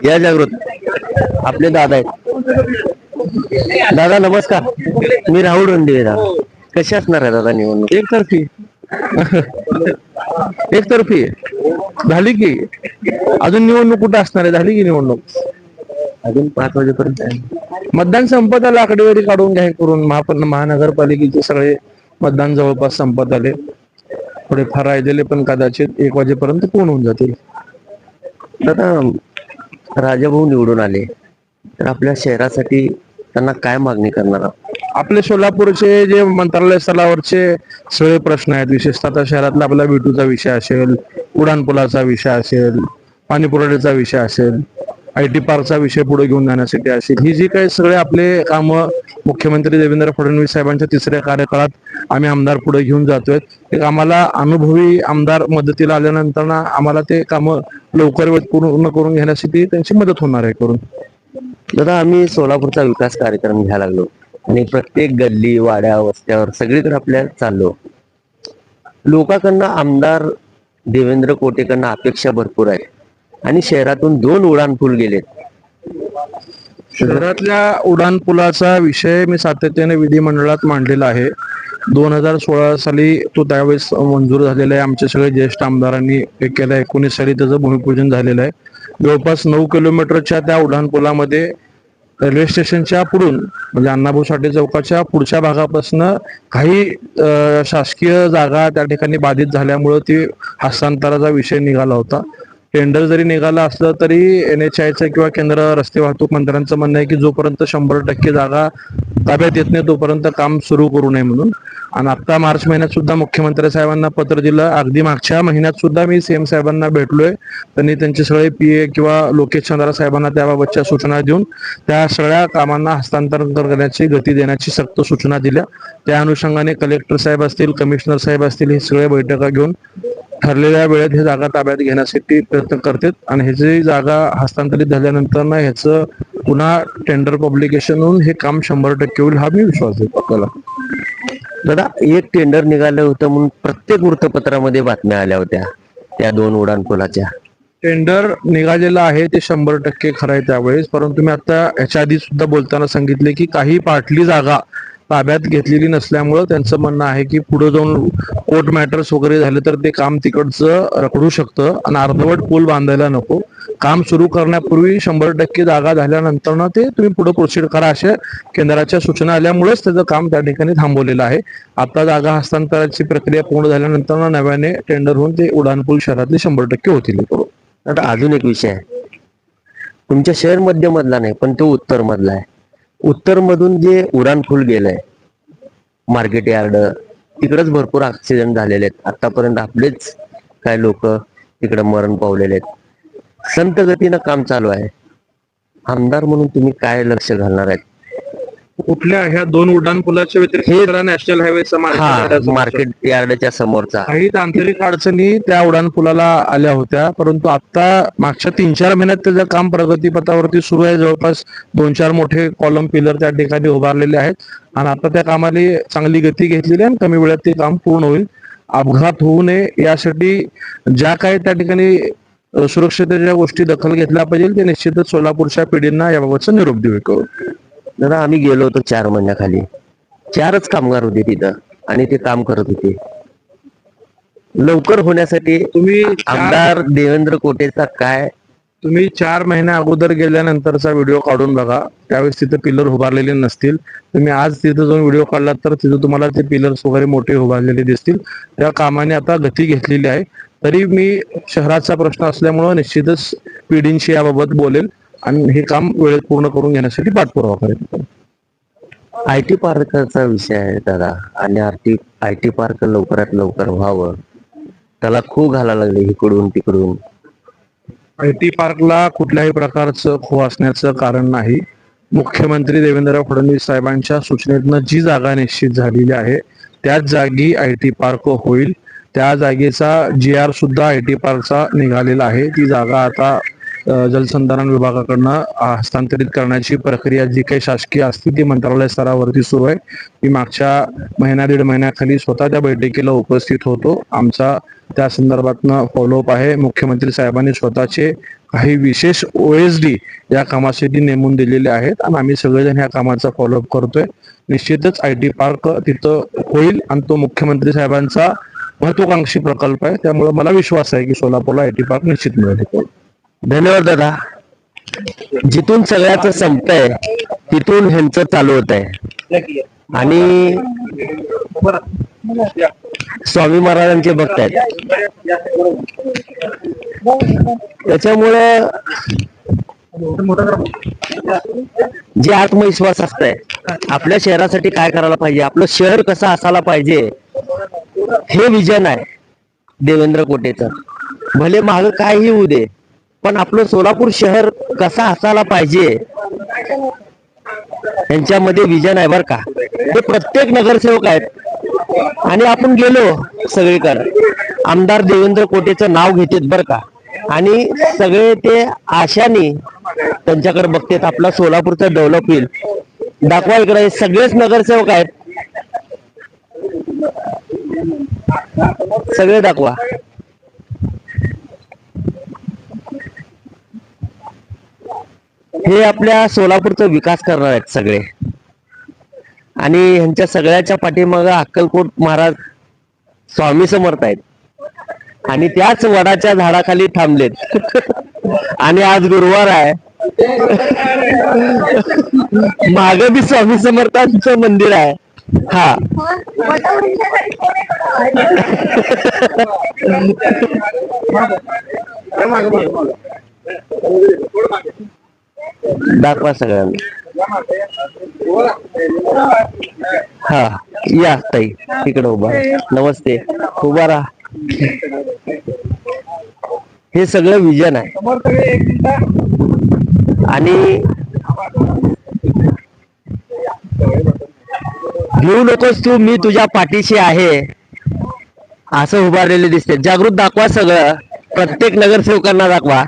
या जागृत आपले दादा आहेत. दादा नमस्कार, मी राहुल रणदिवे. दादा कशी असणार आहे दादा निवडणूक? एकतर्फी एकतर्फी झाली की. अजून निवडणूक कुठं असणार आहे? झाली की निवडणूक. अजून 5 वाजेपर्यंत आहे. मतदान संपत आलं, आकडेवारी काढून घ्या करून. महानगरपालिकेचे सगळे मतदान जवळपास संपत आले. थोडे फार राहिलेले पण कदाचित 1 वाजेपर्यंत पूर्ण होऊन जातील. दादा राजाभाऊ निवडून आले तर आपल्या शहरासाठी त्यांना काय मागणी करणार आहात? आपले सोलापूरचे जे मंत्रालय स्तरावरचे सगळे प्रश्न आहेत, विशेषतः आता शहरातला आपला विटूचा विषय असेल, उडानपुलाचा विषय असेल, पाणी पुरवठ्याचा विषय असेल, IT पार्कचा विषय पुढे घेऊन जाण्यासाठी असेल, ही जी काही सगळे आपले कामं मुख्यमंत्री देवेंद्र फडणवीस साहेबांच्या 3ऱ्या कार्यकाळात आम्ही आमदार पुढे घेऊन जातोय. एक आम्हाला अनुभवी आमदार मदतीला आल्यानंतर आम्हाला ते कामं लवकर पूर्ण करून घेण्यासाठी त्यांची मदत होणार आहे करून. दादा आम्ही सोलापूरचा विकास कार्यक्रम घ्यायला लागलो आणि प्रत्येक गल्ली वाड्या वस्त्यावर सगळीकडे आपल्या चाललो. लोकांकडनं आमदार देवेंद्र कोटेकडनं अपेक्षा भरपूर आहे आणि शहरातून 2 उडानपूल गेलेत. शहरातल्या उडानपुलाचा विषय मी सातत्याने विधिमंडळात मांडलेला आहे. 2016 साली तो त्यावेळेस मंजूर झालेला आहे. आमच्या सगळे ज्येष्ठ आमदारांनी हे केलं. 19 साली त्याचं भूमिपूजन झालेलं आहे. जवळपास 9 किलोमीटरच्या त्या उड्डाणपुलामध्ये रेल्वे स्टेशनच्या पुढून म्हणजे अण्णाभाऊ साठे चौकाच्या पुढच्या भागापासून काही शासकीय जागा त्या ठिकाणी बाधित झाल्यामुळं ती हस्तांतराचा विषय निघाला होता. टेंडर जरी निघाला असलं तरी NHAIचं किंवा केंद्र रस्ते वाहतूक मंत्र्यांचं म्हणणं आहे की जोपर्यंत 100% जागा ताब्यात येत नाही तोपर्यंत काम सुरू करू नये म्हणून. आणि आता मार्च महिन्यात सुद्धा मुख्यमंत्री साहेबांना पत्र दिलं. अगदी मागच्या महिन्यात सुद्धा मी CM साहेबांना भेटलोय. त्यांनी त्यांचे सगळे PA किंवा लोकेश चंद्रा साहेबांना त्याबाबतच्या सूचना देऊन त्या सगळ्या कामांना हस्तांतरण करण्याची गती देण्याची सक्त सूचना दिल्या. त्या अनुषंगाने कलेक्टर साहेब असतील, कमिशनर साहेब असतील, हे सगळे बैठका घेऊन ठरलेल्या वेळेत हे जागा ताब्यात घेण्यासाठी प्रयत्न करतात. आणि ह्याची जागा हस्तांतरित झाल्यानंतर ना ह्याचं पुन्हा टेंडर पब्लिकेशन होऊन हे काम 100% होईल, हा मी विश्वास देतो आपल्याला. दादा एक टेंडर निघालं होतं म्हणून प्रत्येक वृत्तपत्रामध्ये बातम्या आल्या होत्या त्या 2 उडानपुलाच्या. टेंडर निघालेलं आहे ते 100% खरं आहे त्यावेळेस. परंतु मी आता याच्या आधी सुद्धा बोलताना सांगितले की काही पाटली जागा ताब्यात घेतलेली नसल्यामुळं त्यांचं म्हणणं आहे की पुढे जाऊन कोर्ट मॅटर्स वगैरे झाले तर ते काम तिकडचं रखडू शकतं आणि अर्धवट पूल बांधायला नको. काम सुरू करण्यापूर्वी 100% जागा झाल्यानंतर ना ते तुम्ही पुढे प्रोसीड करा अशा केंद्राच्या सूचना आल्यामुळेच त्याचं काम त्या ठिकाणी थांबवलेलं आहे. आता जागा हस्तांतराची प्रक्रिया पूर्ण झाल्यानंतर ना नव्याने टेंडर होऊन ते उडानपूल शहरातले 100% होतील. आता अजून एक विषय आहे, तुमच्या शहर मध्यमधला नाही पण तो उत्तर मधला आहे. उत्तर मधून जे उडानपूल गेलंय मार्केट यार्ड तिकडच भरपूर ऍक्सिडेंट झालेले आहेत. आतापर्यंत आपलेच काय लोक तिकडे मरण पावलेले आहेत. संत गतीनं काम चालू आहे. आमदार म्हणून तुम्ही काय लक्ष घालणार आहेत? कुठल्या ह्या 2 उड्डाणपुलाच्या व्यतिरिक्त नॅशनल हायवेचा मार्केट यार्डच्या समोरचा काही तांत्रिक अडचणी त्या उड्डाणपुलाला आल्या होत्या. परंतु आता मागच्या 3-4 महिन्यात त्याचं काम प्रगतीपथावरती सुरू आहे. जवळपास 2-4 मोठे कॉलम पिलर त्या ठिकाणी उभारलेले आहेत आणि आता त्या कामाला चांगली गती घेतलेली आहे आणि कमी वेळात ते काम पूर्ण होईल. अपघात होऊ नये यासाठी ज्या काही त्या ठिकाणी सुरक्षतेच्या गोष्टी दखल घेतल्या पाहिजे ते निश्चितच सोलापूरच्या पिढींना याबाबतचा निरोप देऊ करू. दादा आम्ही गेलो होतो 4 महिन्याखाली, 4च कामगार होते तिथं आणि ते काम करत होते. लवकर होण्यासाठी तुम्ही आमदार देवेंद्र कोटेचा काय? तुम्ही 4 महिन्या अगोदर गेल्यानंतरचा व्हिडिओ काढून बघा. त्यावेळेस तिथे पिलर उभारलेले नसतील. तुम्ही आज तिथं जाऊन व्हिडिओ काढलात तर तिथं तुम्हाला ते पिलर्स वगैरे मोठे उभारलेले दिसतील. त्या कामाने आता गती घेतलेली आहे. तरी मी शहराचा प्रश्न असल्यामुळं निश्चितच पिढींशी याबाबत बोलेल आणि हे काम वेळेत पूर्ण करून घेण्यासाठी पाठपुरावा करेल. IT पार्कचा विषय आहे दादा आणि IT पार्क लवकरात लवकर व्हावं त्याला खूप घालायला लागले इकडून तिकडून. IT पार्कला कुठल्याही प्रकारचं खो असण्याचं कारण नाही. मुख्यमंत्री देवेंद्र फडणवीस साहेबांच्या सूचनेतनं जी जागा निश्चित झालेली आहे त्याच जागी IT पार्क होईल. त्या जागेचा GR सुद्धा IT पार्कचा निघालेला आहे. ती जागा आता जलसंधारण विभागाकडनं हस्तांतरित करण्याची प्रक्रिया जी काही शासकीय असते ती मंत्रालय स्तरावरती सुरू आहे. मी मागच्या 1-1.5 महिन्याखाली स्वतः त्या बैठकीला उपस्थित होतो. आमचा त्या संदर्भातनं फॉलोअप आहे. मुख्यमंत्री साहेबांनी स्वतःचे काही विशेष OSD या कामासाठी नेमून दिलेले आहेत आणि आम्ही सगळेजण ह्या कामाचा फॉलोअप करतोय. निश्चितच IT पार्क तिथं होईल आणि तो मुख्यमंत्री साहेबांचा महत्वाकांक्षी प्रकल्प आहे. त्यामुळे मला विश्वास आहे की सोलापूरला IT पार्क निश्चित मिळेल. धन्यवाद दादा. जिथून सगळ्याचं संपतंय तिथून ह्यांचं चालू होत आहे आणि स्वामी महाराजांचे भक्त आहेत. त्याच्यामुळं जे आत्मविश्वास असतंय आपल्या शहरासाठी काय करायला पाहिजे, आपलं शहर कसं असायला पाहिजे, हे विजन आहे देवेंद्र कोटेचं. भले माग काही होऊ दे, पण आपलं सोलापूर शहर कसा असायला पाहिजे यांच्यामध्ये विजन आहे बरं का. ते प्रत्येक नगरसेवक आहेत आणि आपण गेलो सगळीकडे आमदार देवेंद्र कोटेचं नाव घेतात बरं का, आणि सगळे ते आशाने त्यांच्याकडे बघतात आपला सोलापूरचा डेव्हलप होईल. दाखवा इकडे सगळेच नगरसेवक आहेत, सगळे दाखवा. हे आपल्या सोलापूरचा विकास करणार आहेत सगळे आणि ह्यांच्या सगळ्याच्या पाठीमागे अक्कलकोट महाराज स्वामी समर्थ आहेत आणि त्याच वडाच्या झाडाखाली थांबलेत. आणि आज गुरुवार आहे, मागे बी स्वामी समर्थांचं मंदिर आहे. हा दाखवा सगळ्यांना. हा या ताई तिकडे उभा, नमस्ते, उभा राहा. हे सगळं विजन आहे आणि घेऊ नकोस तू, मी तुझ्या पाठीशी आहे असं उभारलेले दिसते. जागृत दाखवा, सगळं प्रत्येक नगरसेवकांना दाखवा.